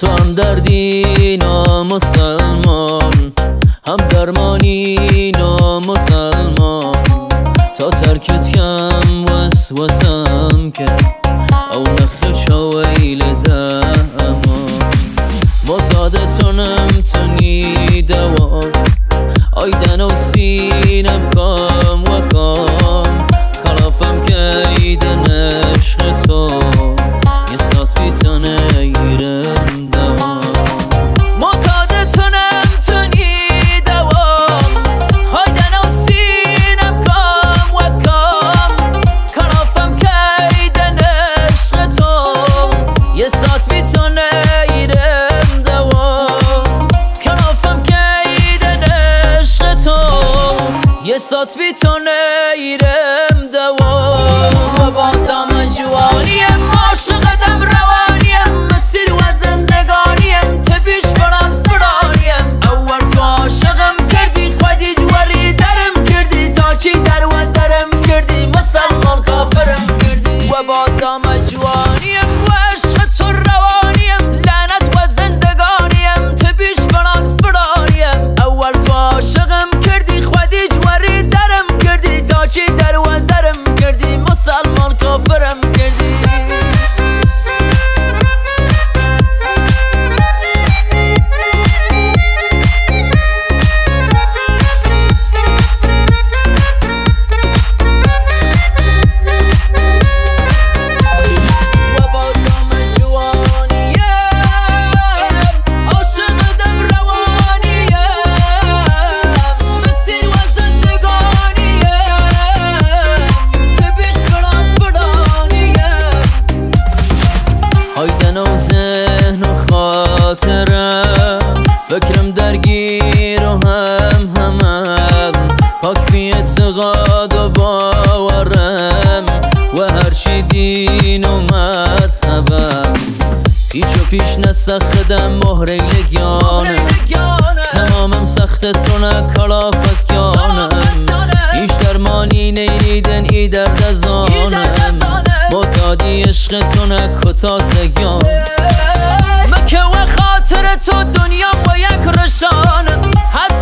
تو هم دردی نامسلمان، هم درمانی نامسلمان. تا ترکت کم وسوسم کرد او نخش ویل دامان. معتادتونم تونی دوام آیدن و سینم کام و کام. کلافم که ایدن عشق تو یه ساعت بیتانه ایرم دوام. معتادتونم تونی دوام آیدن و سینم کام و کام. کلافم که ایدن عشق تو یه ساعت بیتانه ایرم دوام. کلافم که ایدن عشق تو یه ساعت بیتانه ایرم دوام. و با دام جوانیم عاشقتم روانیم، مسیر و زندگانیم تو پیش برند فرانیم. اول تو عاشقم کردی خودی جوری درم کردی، تا چی در و درم کردی مسلمان کافرم کردی. و با دام جوانیم و عشق تو روانیم، لعنت و زندگانیم تو پیش برند فرانیم. اول تو عاشقم کردی خودی جوری درم کردی، تا چی در و درم کردی مسلمان کافرم کردی. فکرم درگیر و همم پاک بی اعتقاد و باورم، و هرچی دین و مذهبم. پیچ و پیش نسخدم مهره لگیانم، تمامم سخت تونه کلاف از کیانم. ایش درمانی نیریدن ای درد از آنم، معتادی عشق تونه کتاسگیان. مکه و خاطر تو دنیا با یک رشانه، حتی